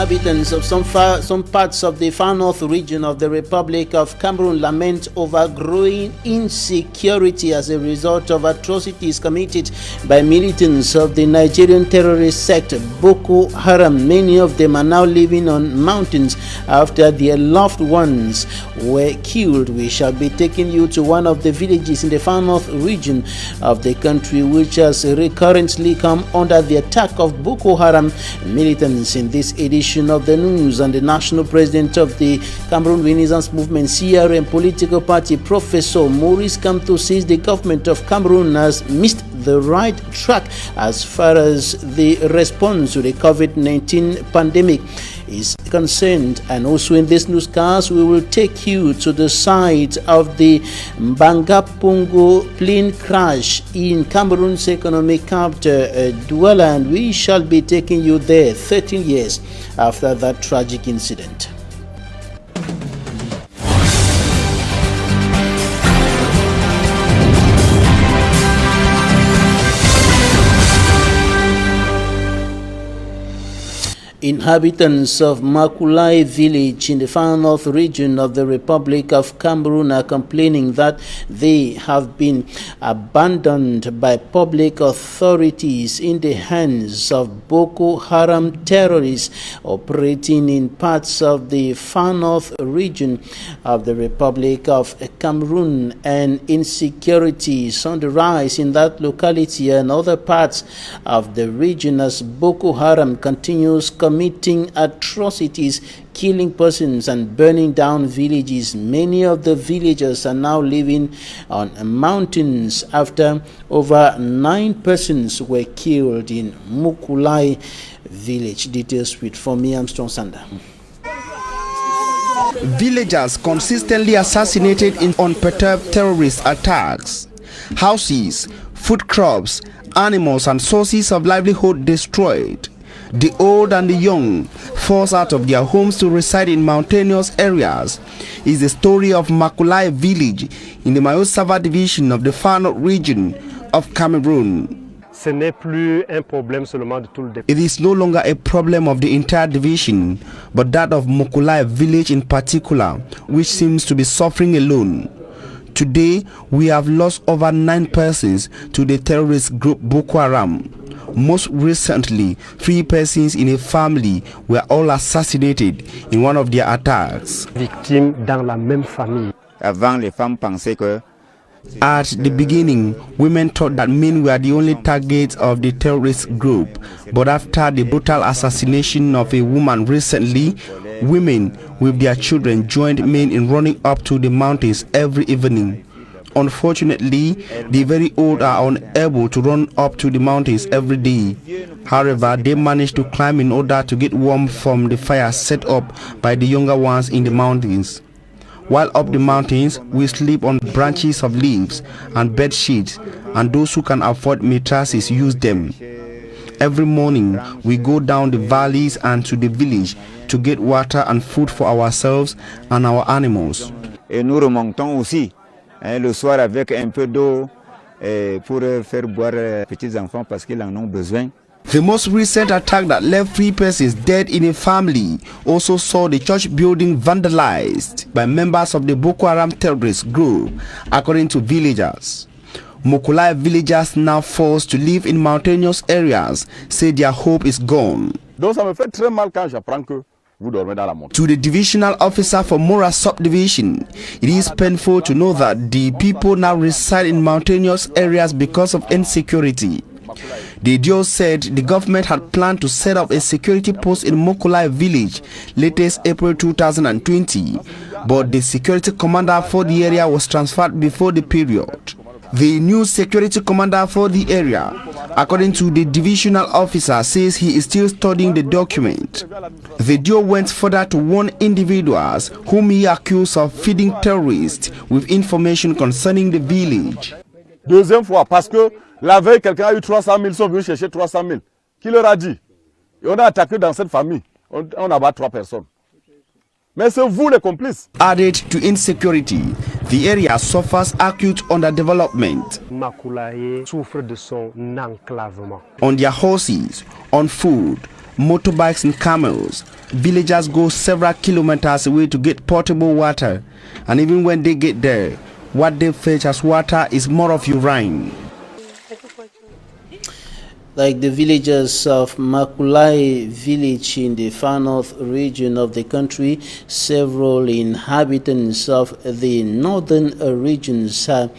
Inhabitants of some parts of the far north region of the Republic of Cameroon lament over growing insecurity as a result of atrocities committed by militants of the Nigerian terrorist sect Boko Haram. Many of them are now living on mountains after their loved ones were killed. We shall be taking you to one of the villages in the far north region of the country which has recurrently come under the attack of Boko Haram militants. In this edition of the news, and the national president of the Cameroon Renaissance Movement CRM political party, Professor Maurice KAMTO, says the government of Cameroon has missed the right track as far as the response to the COVID-19 pandemic is concerned. And also in this newscast, we will take you to the site of the Bangapongo plane crash in Cameroon's economic capital, Douala, and we shall be taking you there 13 years after that tragic incident. Inhabitants of Makulai village in the far north region of the Republic of Cameroon are complaining that they have been abandoned by public authorities in the hands of Boko Haram terrorists operating in parts of the far north region of the Republic of Cameroon, and insecurity is on the rise in that locality and other parts of the region as Boko Haram continues committing atrocities, killing persons and burning down villages. Many of the villagers are now living on mountains after over 9 persons were killed in Mukulai village. Details with Fomi Armstrong Sander. Villagers consistently assassinated in unperturbed terrorist attacks. Houses, food crops, animals and sources of livelihood destroyed. The old and the young forced out of their homes to reside in mountainous areas is the story of Makulai village in the Mayosava division of the far north region of Cameroon. It is no longer a problem of the entire division, but that of Makulai village in particular, which seems to be suffering alone. Today, we have lost over 9 persons to the terrorist group Boko Haram. Most recently, 3 persons in a family were all assassinated in one of their attacks. At the beginning, women thought that men were the only targets of the terrorist group, but after the brutal assassination of a woman recently, women with their children joined men in running up to the mountains every evening. Unfortunately, the very old are unable to run up to the mountains every day. However, they manage to climb in order to get warm from the fire set up by the younger ones in the mountains. While up the mountains, we sleep on branches of leaves and bed sheets, and those who can afford mattresses use them. Every morning, we go down the valleys and to the village to get water and food for ourselves and our animals. Le soir avec un peu d'eau pour faire boire petits enfants parce qu'ils en ont besoin. The most recent attack that left 3 persons dead in a family also saw the church building vandalized by members of the Boko Haram terrorist group, according to villagers. Mokulai villagers now forced to live in mountainous areas say their hope is gone. Donc ça me fait très mal quand j'apprends que to the divisional officer for Mora subdivision, it is painful to know that the people now reside in mountainous areas because of insecurity. The DO said the government had planned to set up a security post in Mokulai village latest April 2020, but the security commander for the area was transferred before the period. The new security commander for the area, according to the divisional officer, says he is still studying the document. The DO went further to warn individuals whom he accused of feeding terrorists with information concerning the village. Deuxième fois, parce que la veille, quelqu'un a eu 300 000, ils sont venus chercher 300 000. Qui leur a dit? Et on a attaqué dans cette famille. On abat 3 personnes. Mais c'est vous les complices. Added to insecurity, the area suffers acute underdevelopment. Makulaye souffre de son enclavement. On their horses, on food, motorbikes and camels. Villagers go several kilometers away to get potable water, and even when they get there, what they fetch as water is more of urine. Like the villagers of Makulai village in the far north region of the country, several inhabitants of the northern regions are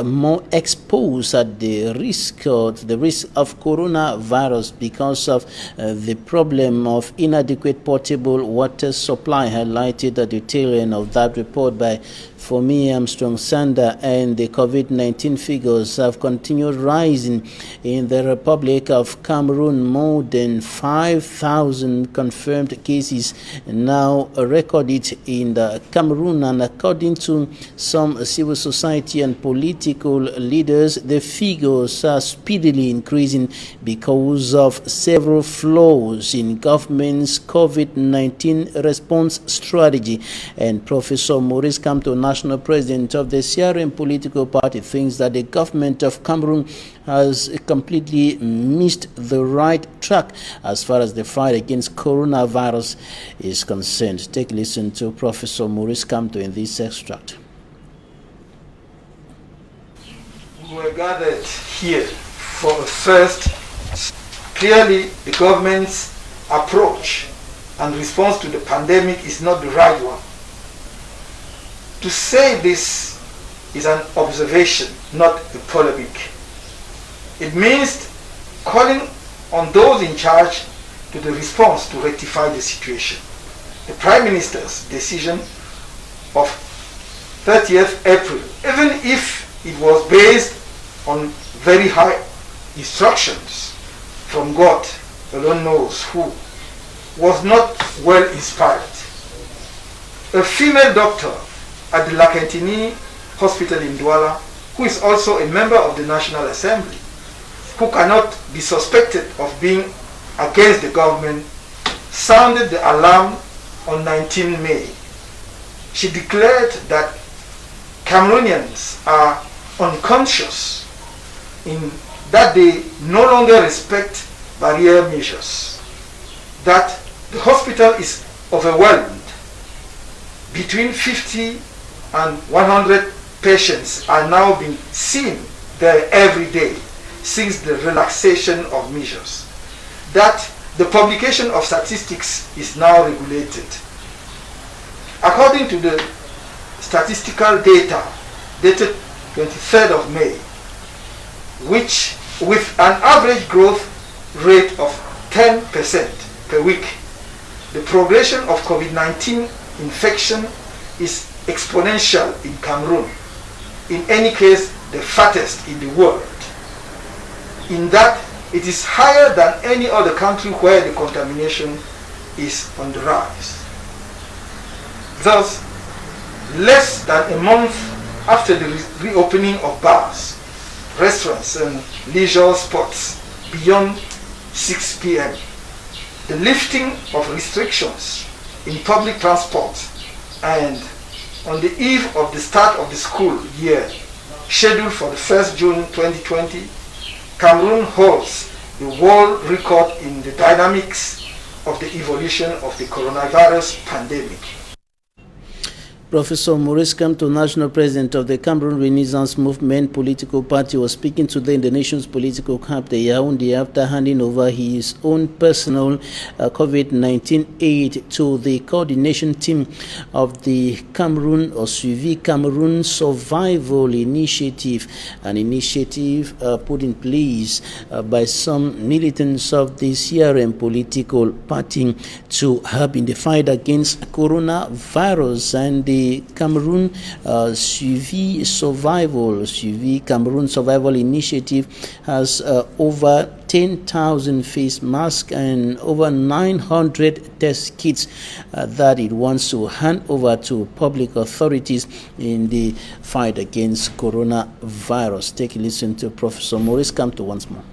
more exposed at the risk of coronavirus because of the problem of inadequate potable water supply, highlighted at the tail end of that report by for me, Armstrong Sander. And the COVID-19 figures have continued rising in the Republic of Cameroon. More than 5,000 confirmed cases now recorded in the Cameroon, and according to some civil society and political leaders, the figures are speedily increasing because of several flaws in government's COVID-19 response strategy. And Professor Maurice KAMTO, national president of the CRM political party, thinks that the government of Cameroon has completely missed the right track as far as the fight against coronavirus is concerned. Take a listen to Professor Maurice KAMTO in this extract. We were gathered here for the first. Clearly, the government's approach and response to the pandemic is not the right one. To say this is an observation, not a polemic. It means calling on those in charge to the response to rectify the situation. The Prime Minister's decision of 30th April, even if it was based on very high instructions from God, alone knows who, was not well inspired. A female doctor at the Lakentini Hospital in Douala, who is also a member of the National Assembly, who cannot be suspected of being against the government, sounded the alarm on 19 May. She declared that Cameroonians are unconscious in that they no longer respect barrier measures, that the hospital is overwhelmed. Between 50 and 100 patients are now being seen there every day since the relaxation of measures, that the publication of statistics is now regulated. According to the statistical data dated 23rd of May, which with an average growth rate of 10% per week, the progression of COVID-19 infection is exponential in Cameroon, in any case the fattest in the world, in that it is higher than any other country where the contamination is on the rise. Thus, less than a month after the reopening of bars, restaurants and leisure spots beyond 6 p.m., the lifting of restrictions in public transport, and on the eve of the start of the school year, scheduled for the 1st June 2020, Cameroon holds the world record in the dynamics of the evolution of the coronavirus pandemic. Professor Maurice KAMTO, national president of the Cameroon Renaissance Movement political party, was speaking today in the nation's political capital, Yaoundé, after handing over his own personal COVID-19 aid to the coordination team of the Cameroon or Suivi Cameroon Survival Initiative, an initiative put in place by some militants of the CRM political party to help in the fight against coronavirus. And the Cameroon Suivi Cameroon Survival Initiative has over 10,000 face masks and over 900 test kits that it wants to hand over to public authorities in the fight against coronavirus. Take a listen to Professor Maurice KAMTO once more.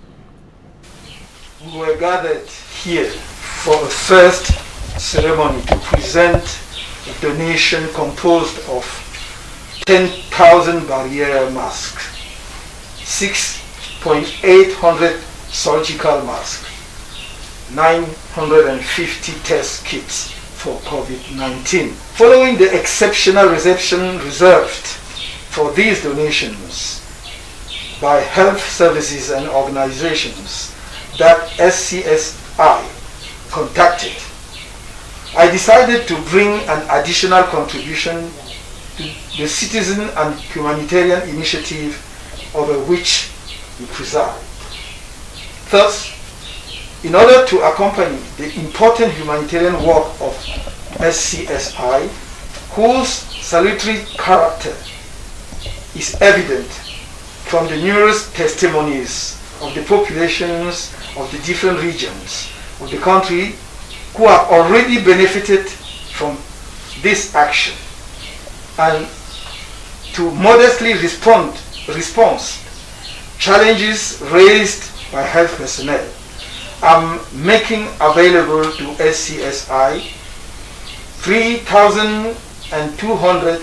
We were gathered here for a first ceremony to present a donation composed of 10,000 barrier masks, 6,800 surgical masks, 950 test kits for COVID-19. Following the exceptional reception reserved for these donations by health services and organizations that SCSI contacted, I decided to bring an additional contribution to the citizen and humanitarian initiative over which we preside. Thus, in order to accompany the important humanitarian work of SCSI, whose salutary character is evident from the numerous testimonies of the populations of the different regions of the country who have already benefited from this action, and to modestly respond challenges raised by health personnel, I'm making available to SCSI 3,200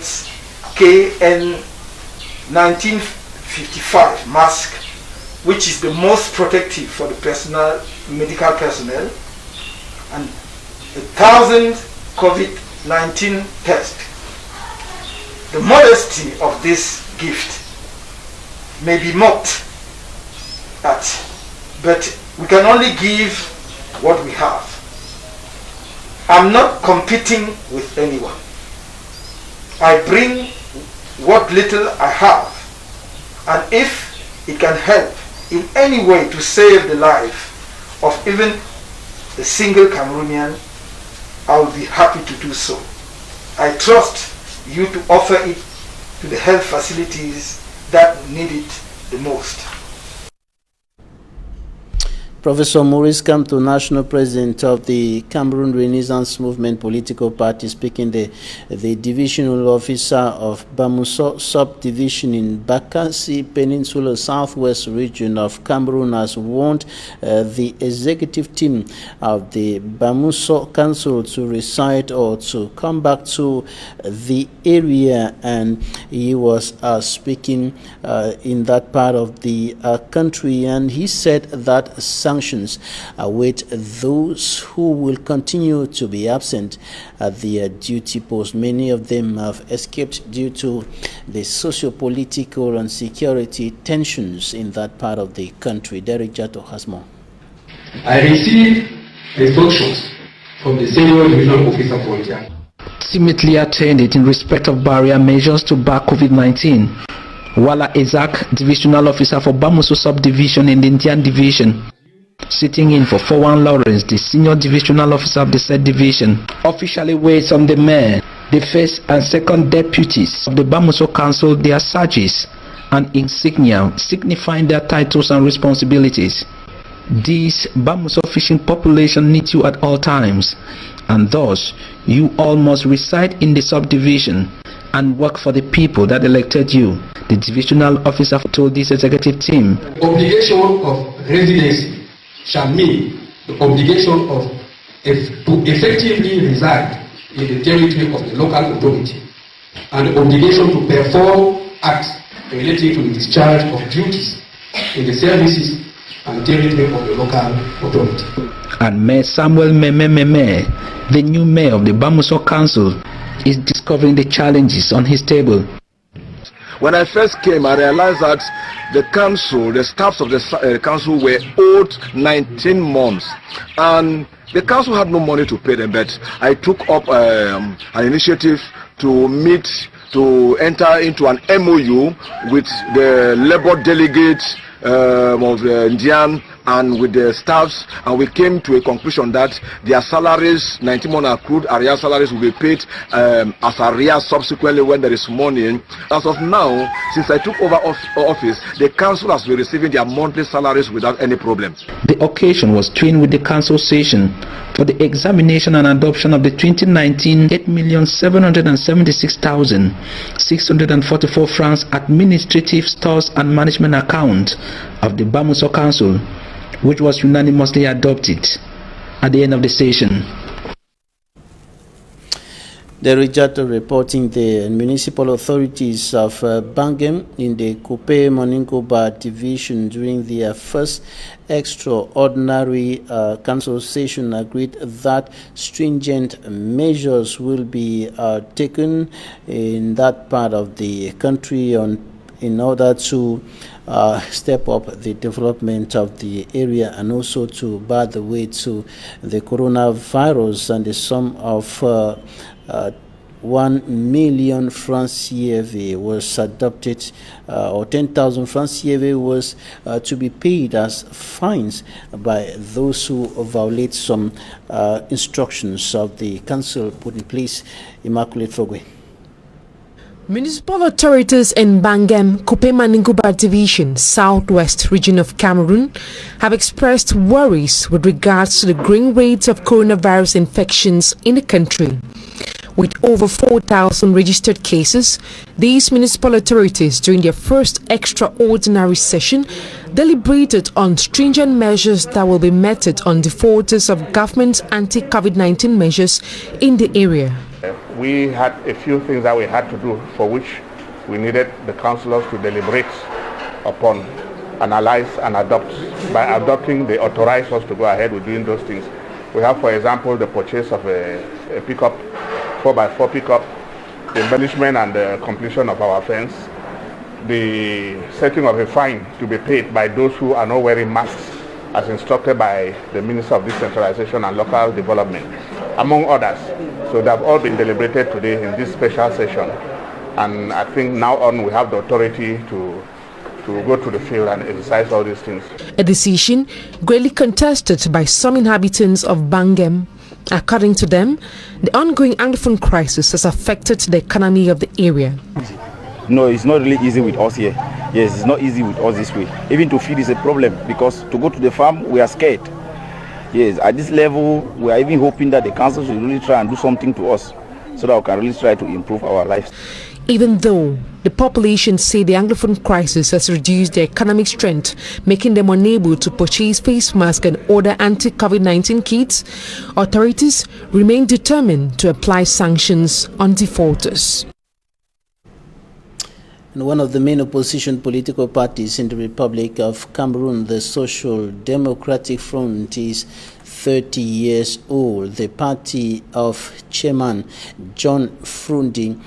KN1955 mask, which is the most protective for the medical personnel, and 1,000 COVID-19 tests. The modesty of this gift may be mocked at, but we can only give what we have. I'm not competing with anyone. I bring what little I have, and if it can help in any way to save the life of even a single Cameroonian, I will be happy to do so. I trust you to offer it to the health facilities that need it the most. Professor Maurice KAMTO, National President of the Cameroon Renaissance Movement Political Party, speaking, the Divisional Officer of Bamuso Subdivision in Bakassi Peninsula, Southwest region of Cameroon, has warned the executive team of the Bamuso Council to reside or to come back to the area. And he was speaking in that part of the country, and he said that sanctions await those who will continue to be absent at their duty post. Many of them have escaped due to the socio-political and security tensions in that part of the country. Derek Jato has more. I received instructions from the senior division officer volunteer. Ultimately attended in respect of barrier measures to back COVID-19. Wala Ezak, Divisional Officer for Bamuso Subdivision in the Indian Division, sitting in for Fowan Lawrence, the Senior Divisional Officer of the said division, officially waits on the mayor, the first and second deputies of the Bamuso Council, their sarges and insignia signifying their titles and responsibilities. This Bamuso fishing population needs you at all times, and thus you all must reside in the subdivision and work for the people that elected you. The divisional officer told this executive team. The obligation of residency shall mean the obligation of to effectively reside in the territory of the local authority, and the obligation to perform acts relating to the discharge of duties in the services and territory of the local authority. And Mayor Samuel Meme, the new mayor of the Bamuso Council, is discovering the challenges on his table. When I first came, I realized that the council, the staffs of the council were owed 19 months, and the council had no money to pay them. But I took up an initiative to enter into an MOU with the labor delegates of Indian and with the staffs, and we came to a conclusion that their salaries, 19 months accrued arrear salaries, will be paid as arrears subsequently when there is money. As of now, since I took over office, the council has been receiving their monthly salaries without any problem. The occasion was twinned with the council session for the examination and adoption of the 2019 8,776,644 francs administrative stores and management account of the Bamuso Council, which was unanimously adopted at the end of the session. The Rijata reporting the municipal authorities of Bangem in the Kupe Moningoba division during their first extraordinary council session agreed that stringent measures will be taken in that part of the country in order to step up the development of the area and also to bar the way to the coronavirus, and the sum of 1 million francs CFA was adopted, or 10,000 francs CFA was to be paid as fines by those who violate some instructions of the council put in place. Immaculate Fogwe. Municipal authorities in Bangem, Kupe Moningoba Division, Southwest region of Cameroon, have expressed worries with regards to the growing rates of coronavirus infections in the country. With over 4,000 registered cases, these municipal authorities, during their first extraordinary session, deliberated on stringent measures that will be meted on defaulters of government's anti-COVID-19 measures in the area. We had a few things that we had to do, for which we needed the councillors to deliberate upon, analyze and adopt. By adopting, they authorize us to go ahead with doing those things. We have, for example, the purchase of a pickup, 4x4 pickup, the embellishment and the completion of our fence, the setting of a fine to be paid by those who are not wearing masks as instructed by the Minister of Decentralization and Local Development, among others. So they have all been deliberated today in this special session, and I think now on we have the authority to go to the field and exercise all these things. A decision greatly contested by some inhabitants of Bangem. According to them, the ongoing Anglophone crisis has affected the economy of the area. No, it's not really easy with us here. Yes, it's not easy with us this way. Even to feed is a problem, because to go to the farm, we are scared. Yes, at this level, we are even hoping that the council should really try and do something to us so that we can really try to improve our lives. Even though the population say the Anglophone crisis has reduced their economic strength, making them unable to purchase face masks and other anti-COVID-19 kits, authorities remain determined to apply sanctions on defaulters. And one of the main opposition political parties in the Republic of Cameroon, the Social Democratic Front, is 30 years old. The party of Chairman John Frundi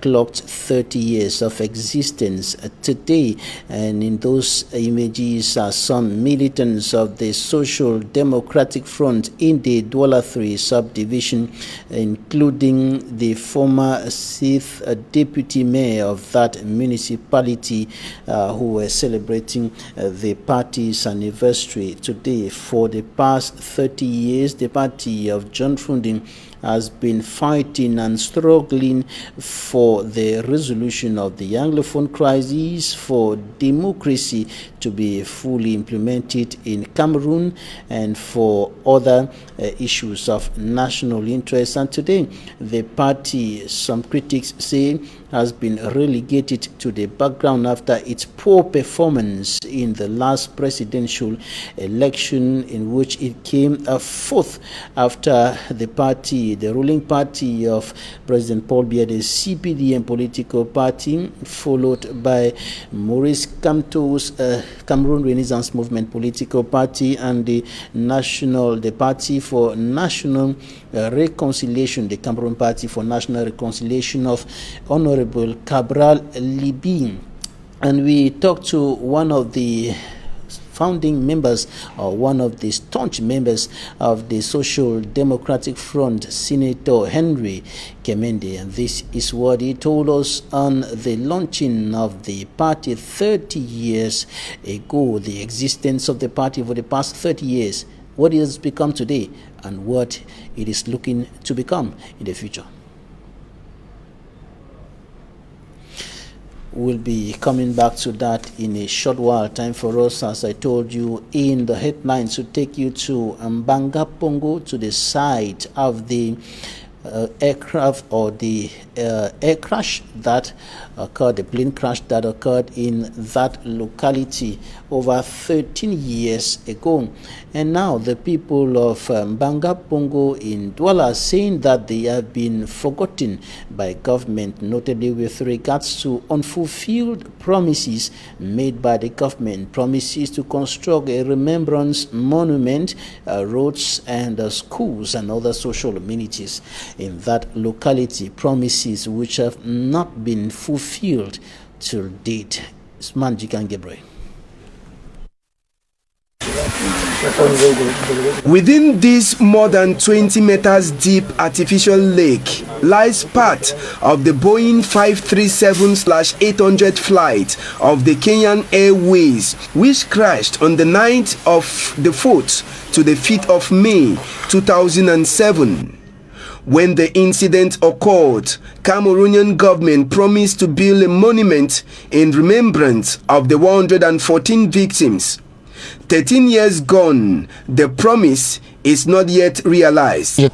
clocked 30 years of existence today, and in those images are some militants of the Social Democratic Front in the Douala 3 subdivision, including the former 6th deputy mayor of that municipality, who were celebrating the party's anniversary today. For the past 30 years, the party of John Frundi has been fighting and struggling for the resolution of the Anglophone crisis, for democracy to be fully implemented in Cameroon, and for other issues of national interest. And today, the party, some critics say, has been relegated to the background after its poor performance in the last presidential election, in which it came fourth after the ruling party of President Paul Biya, the CPDM political party, followed by Maurice KAMTO's Cameroon Renaissance Movement political party, and the Party for National Reconciliation, the Cameroon Party for National Reconciliation of Honorable Cabral Libin. And we talked to one of the founding members, or one of the staunch members of the Social Democratic Front, Senator Henry Kemende, and this is what he told us on the launching of the party 30 years ago, the existence of the party for the past 30 years, what it has become today, and what it is looking to become in the future. We'll be coming back to that in a short while. Time for us, as I told you in the headlines, to take you to Mbanga Pongo, to the site of the aircraft or the air crash that occurred, the plane crash that occurred in that locality over 13 years ago. And now the people of Banga Pongo in Douala are saying that they have been forgotten by government, notably with regards to unfulfilled promises made by the government, promises to construct a remembrance monument, roads and schools and other social amenities in that locality, promises which have not been fulfilled till date. Smanjikan Gebre. Within this more than 20 meters deep artificial lake lies part of the Boeing 537-800 flight of the Kenyan Airways, which crashed on the night of the 4th to the 5th of May 2007. When the incident occurred, Cameroonian government promised to build a monument in remembrance of the 114 victims. 13 years gone, the promise is not yet realized. I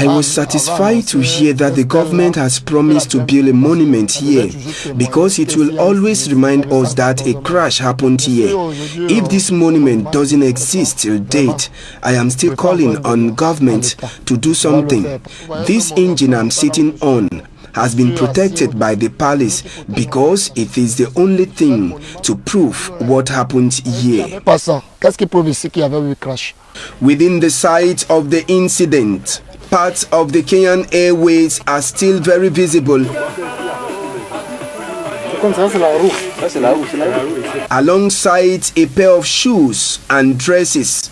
was satisfied to hear that the government has promised to build a monument here, because it will always remind us that a crash happened here. If this monument doesn't exist till date, I am still calling on government to do something. This engine I'm sitting on has been protected by the palace because it is the only thing to prove what happened here. Within the site of the incident, parts of the Kenyan Airways are still very visible. Alongside a pair of shoes and dresses.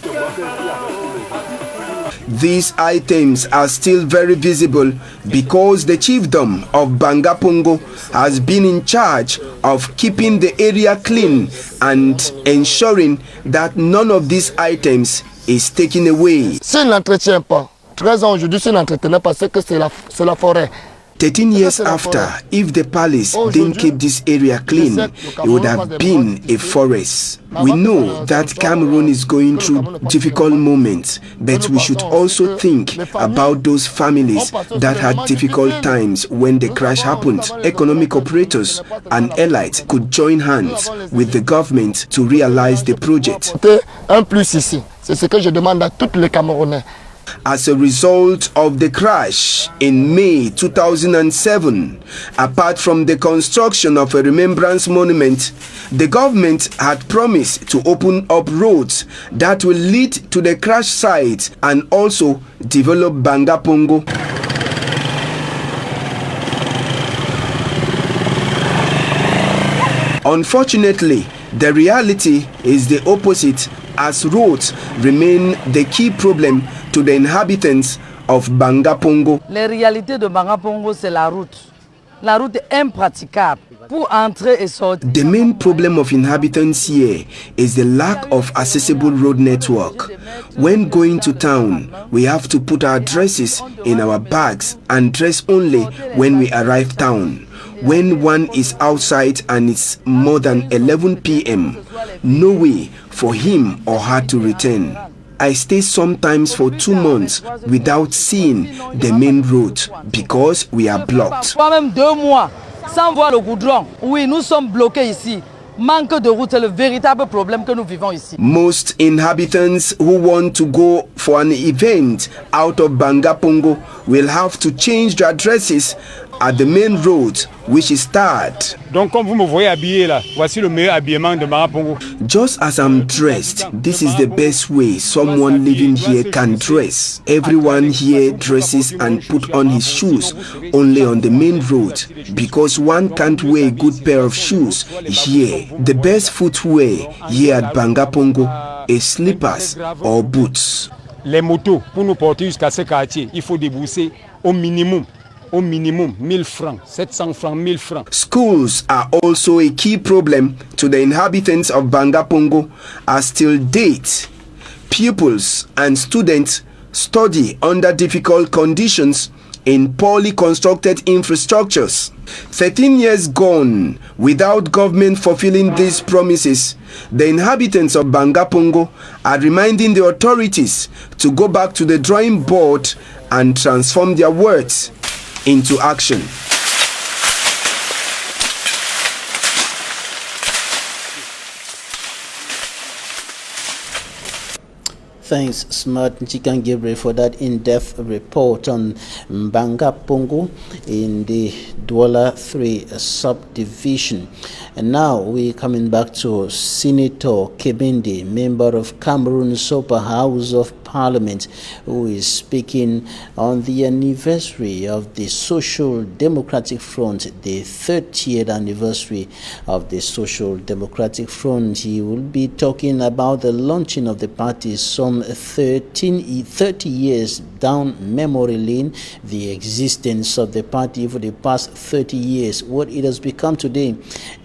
These items are still very visible because the chiefdom of Banga Pongo has been in charge of keeping the area clean and ensuring that none of these items is taken away. 13 years after, if the palace didn't keep this area clean, it would have been a forest. We know that Cameroon is going through difficult moments, but we should also think about those families that had difficult times when the crash happened. Economic operators and elites could join hands with the government to realize the project. As a result of the crash in May 2007, apart from the construction of a remembrance monument, the government had promised to open up roads that will lead to the crash site and also develop Banga Pongo. Unfortunately, the reality is the opposite, as roads remain the key problem to the inhabitants of Banga Pongo. La réalité de Banga Pongo, c'est la route. La route est impraticable pour entrer et sortir. The main problem of inhabitants here is the lack of accessible road network. When going to town, we have to put our dresses in our bags and dress only when we arrive town. When one is outside and it's more than 11 p.m., no way for him or her to return. I stay sometimes for 2 months without seeing the main road because we are blocked. Même 2 mois sans voir le goudron. Oui, nous sommes bloqués ici. Manque de route, c'est le véritable problème que nous vivons ici. Most inhabitants who want to go for an event out of Banga Pongo will have to change their dresses at the main road, which is tarred. Donc comme vous me voyez habillé là, voici le meilleur habillement de Banga Pongo. Just as I'm dressed, this is the best way someone living here can dress. Everyone here dresses and put on his shoes only on the main road because one can't wear a good pair of shoes here. The best footwear here at Banga Pongo is slippers or boots. Les motos, pour nous porter jusqu'à ce quartier, il faut débourser au minimum 1000 francs, 700 francs, 1000 francs. Schools are also a key problem to the inhabitants of Banga Pongo, as till date, pupils and students study under difficult conditions in poorly constructed infrastructures. 13 years gone without government fulfilling these promises, the inhabitants of Banga Pongo are reminding the authorities to go back to the drawing board and transform their words into action. Thanks, Smart Nchikan Gabriel, for that in-depth report on Mbanga Pongo in the Douala 3 subdivision. And now we're coming back to Senator Kebende, member of Cameroon's Upper House of Parliament, who is speaking on the anniversary of the Social Democratic Front, the 30th anniversary of the Social Democratic Front. He will be talking about the launching of the party some 30 years down memory lane, the existence of the party for the past 30 years, what it has become today,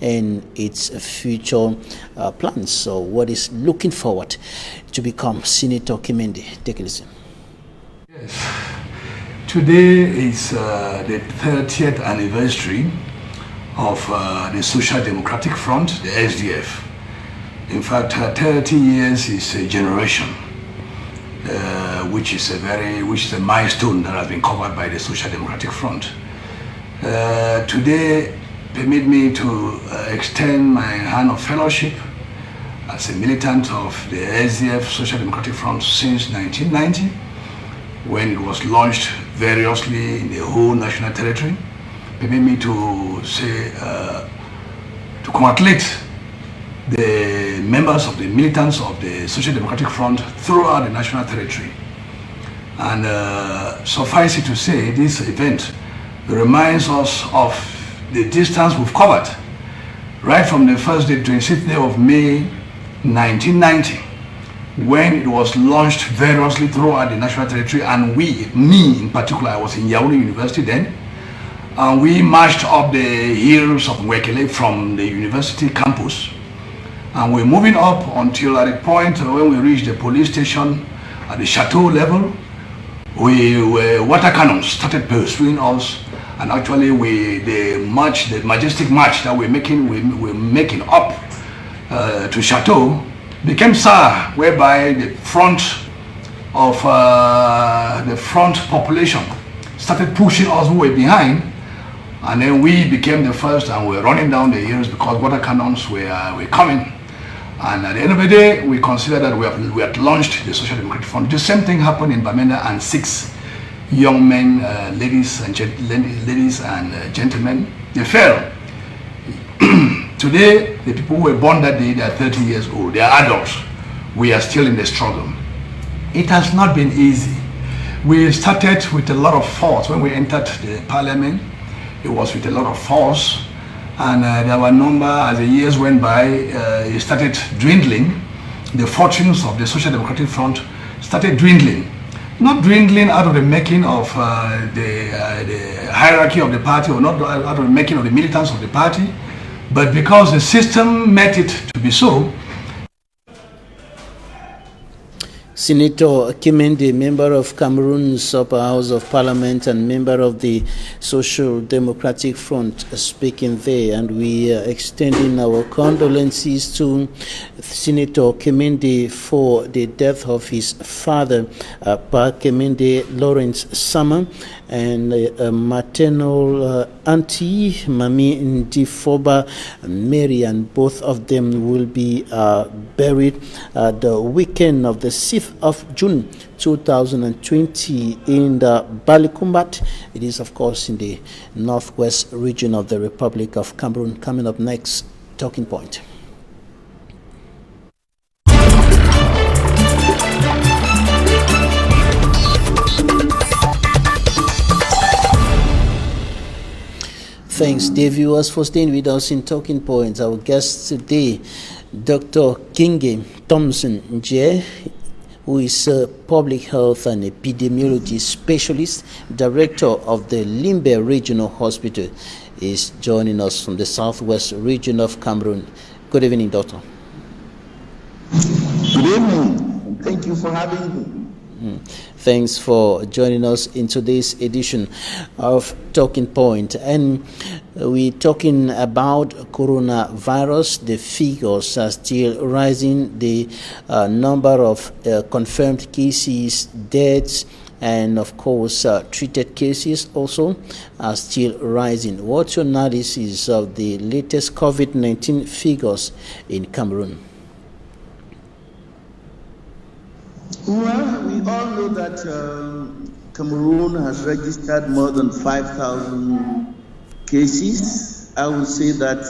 and its future plans. So what is looking forward to become. Senator Kemende, take a listen. Yes. Today is the 30th anniversary of the Social Democratic Front, the SDF. In fact, 30 years is a generation, which is a milestone that has been covered by the Social Democratic Front. Today, permit me to extend my hand of fellowship as a militant of the SDF Social Democratic Front since 1990, when it was launched variously in the whole national territory. Permit me to say, to congratulate the members of the militants of the Social Democratic Front throughout the national territory. And suffice it to say, this event reminds us of the distance we've covered, right from the first day, 26th day of May 1990, when it was launched variously throughout the national territory. And me in particular, I was in Yaoundé University then, and we marched up the hills of Nwekele from the university campus, and we're moving up until at a point when we reached the police station at the chateau level. Water cannons started pursuing us, and actually the majestic march that we're making up to Chateau became sour, whereby the front population started pushing us way behind, and then we became the first, and we're running down the hills because water cannons were coming. And at the end of the day, we consider that we had launched the Social Democratic Front. The same thing happened in Bamenda, and 6 young men, ladies and gentlemen, they fell. Today, the people who were born that day, they are 30 years old. They are adults. We are still in the struggle. It has not been easy. We started with a lot of force. When we entered the parliament, it was with a lot of force. And there were a number, as the years went by, it started dwindling. The fortunes of the Social Democratic Front started dwindling. Not dwindling out of the making of the hierarchy of the party, or not out of the making of the militants of the party, but because the system made it to be so. Senator Kemende, member of Cameroon's Upper House of Parliament and member of the Social Democratic Front, speaking there, and we are extending our condolences to Senator Kemende for the death of his father, Pa Kemende Lawrence Sama, and maternal auntie, Mami Ndifoba Mary, and both of them will be buried the weekend of the 6th of June 2020 in the Balikumbat. It is, of course, in the northwest region of the Republic of Cameroon. Coming up next, Talking Point. Thanks, dear viewers, for staying with us in Talking Points. Our guest today, Dr. Kinge Thompson Nje, who is a public health and epidemiology specialist, director of the Limbe Regional Hospital, is joining us from the southwest region of Cameroon. Good evening, doctor. Good evening. Thank you for having me. Thanks for joining us in today's edition of Talking Point. And we're talking about coronavirus. The figures are still rising. The number of confirmed cases, deaths, and of course treated cases also are still rising. What's your analysis of the latest COVID-19 figures in Cameroon? Well, we all know that Cameroon has registered more than 5,000 cases. I would say that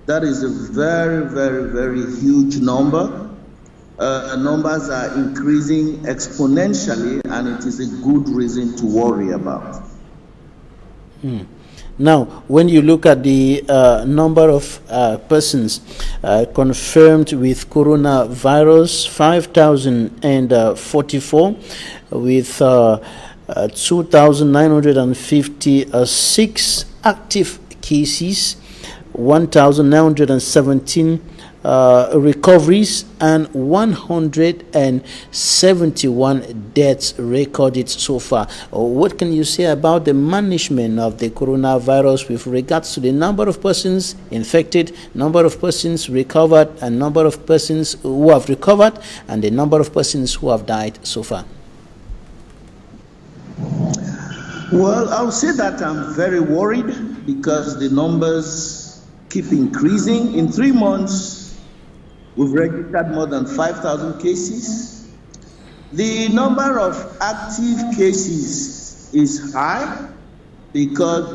that is a very, very, very huge number. Numbers are increasing exponentially, and it is a good reason to worry about. Now, when you look at the number of persons confirmed with coronavirus, 5,044, with 2,956 active cases, 1,917 recoveries, and 171 deaths recorded so far. What can you say about the management of the coronavirus with regards to the number of persons infected, number of persons recovered, and number of persons who have recovered, and the number of persons who have died so far? Well, I'll say that I'm very worried because the numbers keep increasing. In 3 months, we've registered more than 5,000 cases. The number of active cases is high because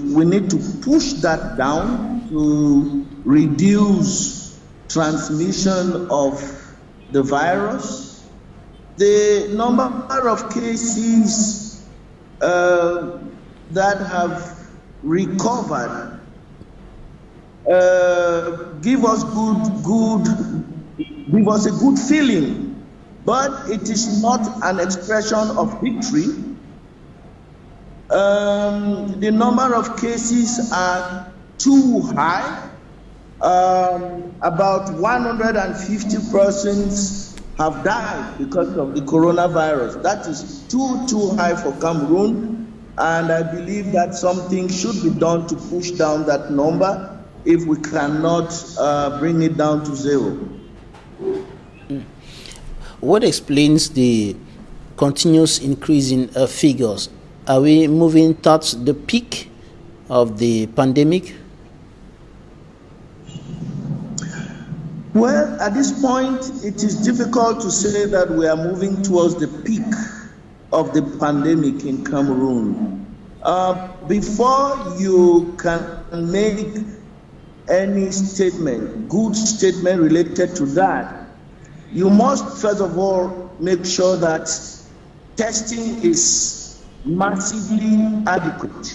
we need to push that down to reduce transmission of the virus. The number of cases that have recovered give us a good feeling, but it is not an expression of victory. The number of cases are too high. About 150 persons have died because of the coronavirus. That is too high for Cameroon, and I believe that something should be done to push down that number if we cannot bring it down to zero. What explains the continuous increase in figures? Are we moving towards the peak of the pandemic? Well, at this point, it is difficult to say that we are moving towards the peak of the pandemic in Cameroon. Before you can make any statement, good statement related to that, you must first of all make sure that testing is massively adequate.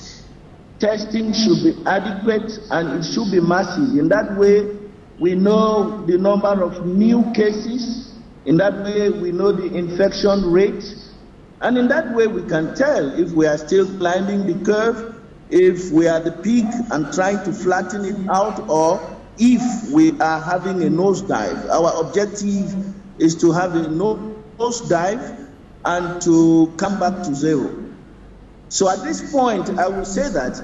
Testing should be adequate and it should be massive. In that way, we know the number of new cases. In that way, we know the infection rate. And in that way, we can tell if we are still climbing the curve, if we are at the peak and trying to flatten it out, or if we are having a nosedive. Our objective is to have a nosedive and to come back to zero. So at this point, I will say that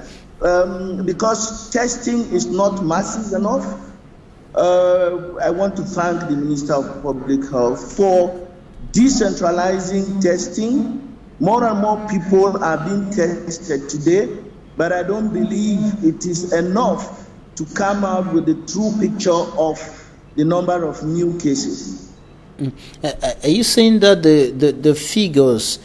because testing is not massive enough, I want to thank the Minister of Public Health for decentralizing testing. More and more people are being tested today, but I don't believe it is enough to come out with the true picture of the number of new cases. Are you saying that the figures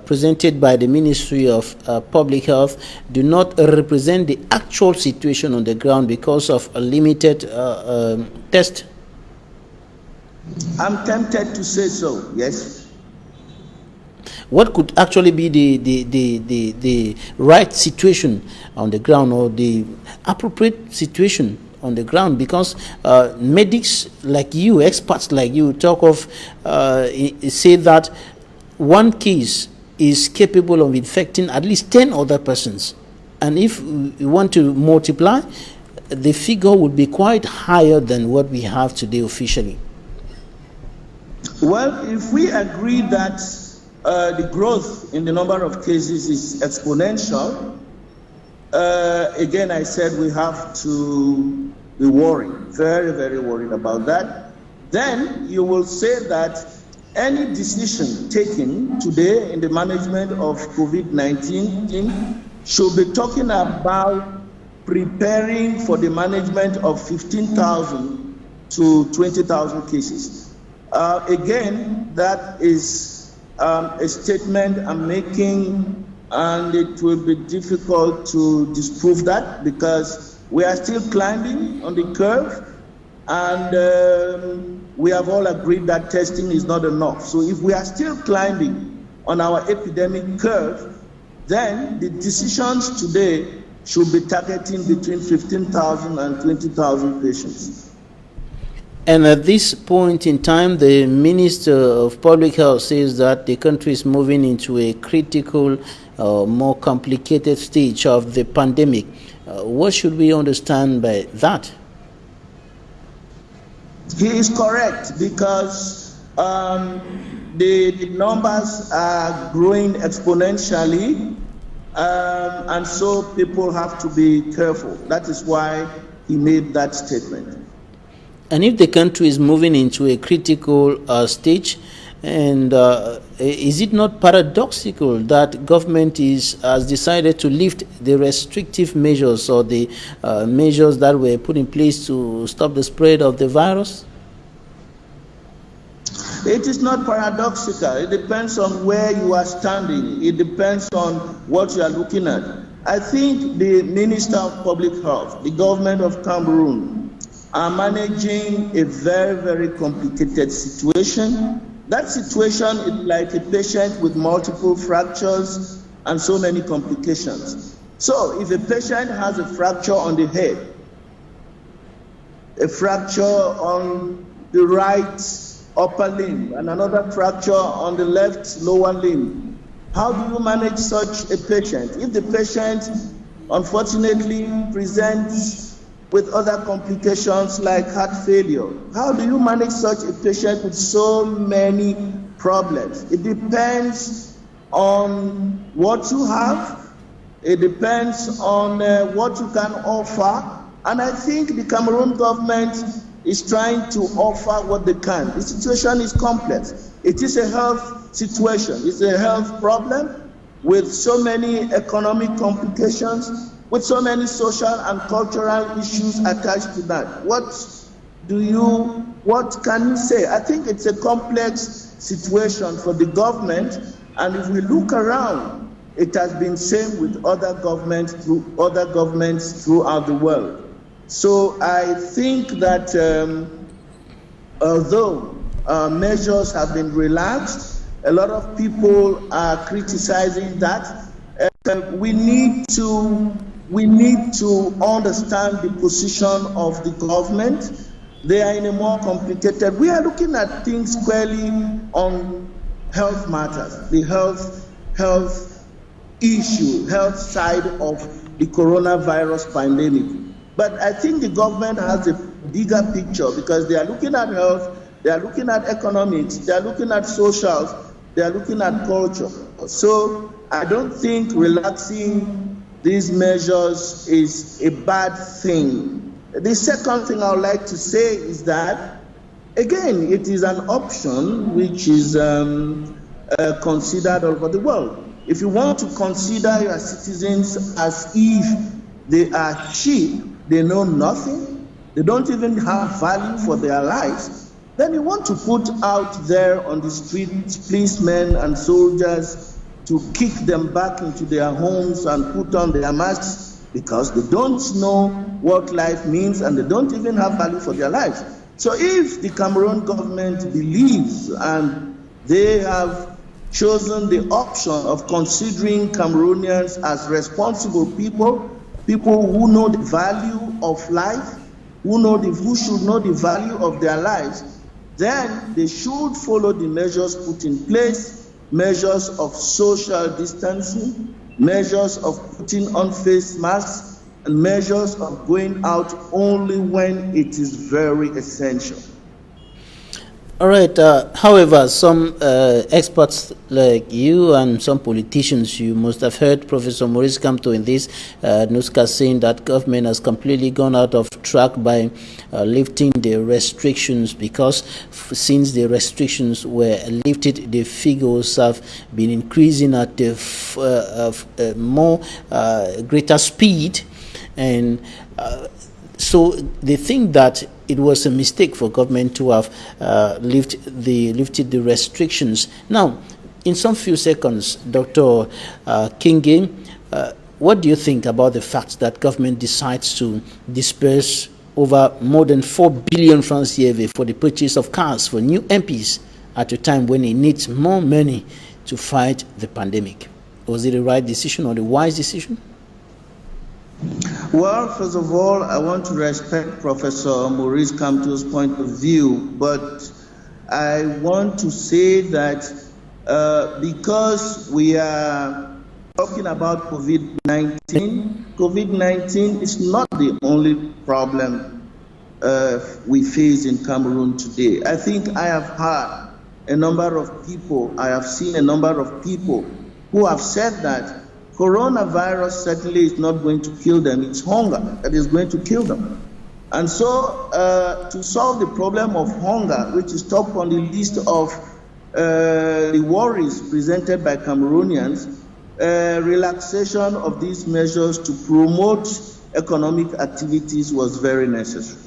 presented by the Ministry of Public Health do not represent the actual situation on the ground because of a limited test? I'm tempted to say so, yes. What could actually be the right situation on the ground, or the appropriate situation on the ground? Because medics like you, experts like you, talk of say that one case is capable of infecting at least 10 other persons, and if we want to multiply, the figure would be quite higher than what we have today officially. Well, if we agree that the growth in the number of cases is exponential, again, I said we have to be worried, very, very worried about that. Then you will say that any decision taken today in the management of COVID-19 should be talking about preparing for the management of 15,000 to 20,000 cases. Again, that is a statement I'm making, and it will be difficult to disprove that because we are still climbing on the curve, and we have all agreed that testing is not enough. So if we are still climbing on our epidemic curve, then the decisions today should be targeting between 15,000 and 20,000 patients. And at this point in time, the Minister of Public Health says that the country is moving into a critical, more complicated stage of the pandemic. What should we understand by that? He is correct because the numbers are growing exponentially, and so people have to be careful. That is why he made that statement. And if the country is moving into a critical stage, and is it not paradoxical that government has decided to lift the restrictive measures or the measures that were put in place to stop the spread of the virus? It is not paradoxical. It depends on where you are standing. It depends on what you are looking at. I think the Minister of Public Health, the government of Cameroon, are managing a very, very complicated situation. That situation is like a patient with multiple fractures and so many complications. So if a patient has a fracture on the head, a fracture on the right upper limb, and another fracture on the left lower limb, how do you manage such a patient? If the patient unfortunately presents with other complications like heart failure, how do you manage such a patient with so many problems? It depends on what you have. It depends on what you can offer. And I think the Cameroon government is trying to offer what they can. The situation is complex. It is a health situation. It's a health problem with so many economic complications, with so many social and cultural issues attached to that. What can you say? I think it's a complex situation for the government, and if we look around, it has been same with other governments throughout the world. So I think that although measures have been relaxed, a lot of people are criticizing that. We need to understand the position of the government. They are in a more complicated. We are looking at things squarely on health matters, the health issue, health side of the coronavirus pandemic. But I think the government has a bigger picture because they are looking at health, they are looking at economics, they are looking at socials, they are looking at culture. So I don't think relaxing these measures is a bad thing. The second thing I would like to say is that, again, it is an option which is considered all over the world. If you want to consider your citizens as if they are sheep, they know nothing, they don't even have value for their lives, then you want to put out there on the streets policemen and soldiers to kick them back into their homes and put on their masks because they don't know what life means and they don't even have value for their lives. So if the Cameroon government believes and they have chosen the option of considering Cameroonians as responsible people, people who know the value of life, who should know the value of their lives, then they should follow the measures put in place, measures of social distancing, measures of putting on face masks, and measures of going out only when it is very essential. All right. However, some experts like you and some politicians, you must have heard Professor Maurice KAMTO in this newscast saying that government has completely gone out of track by lifting the restrictions, because since the restrictions were lifted, the figures have been increasing at a more greater speed, and so they think that it was a mistake for government to have lifted the restrictions. Now, in some few seconds, Dr. Kingi, what do you think about the fact that government decides to disperse over more than 4 billion francs CFA for the purchase of cars for new MPs at a time when it needs more money to fight the pandemic? Was it the right decision or the wise decision? Well, first of all, I want to respect Professor Maurice KAMTO's point of view, but I want to say that because we are talking about COVID-19 is not the only problem we face in Cameroon today. I think I have heard a number of people, I have seen a number of people who have said that coronavirus certainly is not going to kill them. It's hunger that is going to kill them. And so to solve the problem of hunger, which is top on the list of the worries presented by Cameroonians, relaxation of these measures to promote economic activities was very necessary.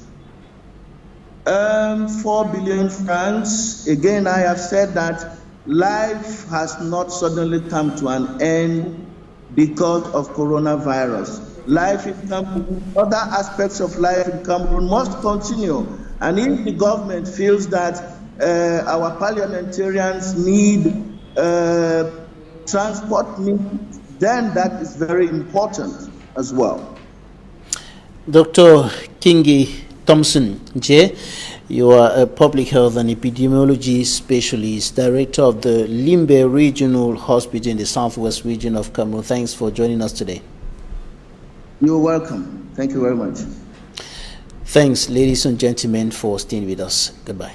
4 billion francs, again, I have said that life has not suddenly come to an end because of coronavirus. Life in Cameroon, other aspects of life in Cameroon must continue. And if the government feels that our parliamentarians need transport means, then that is very important as well. Dr. Kingi Thompson J, you are a public health and epidemiology specialist, director of the Limbe Regional Hospital in the southwest region of Cameroon. Thanks for joining us today. You're welcome. Thank you very much. Thanks, ladies and gentlemen, for staying with us. Goodbye.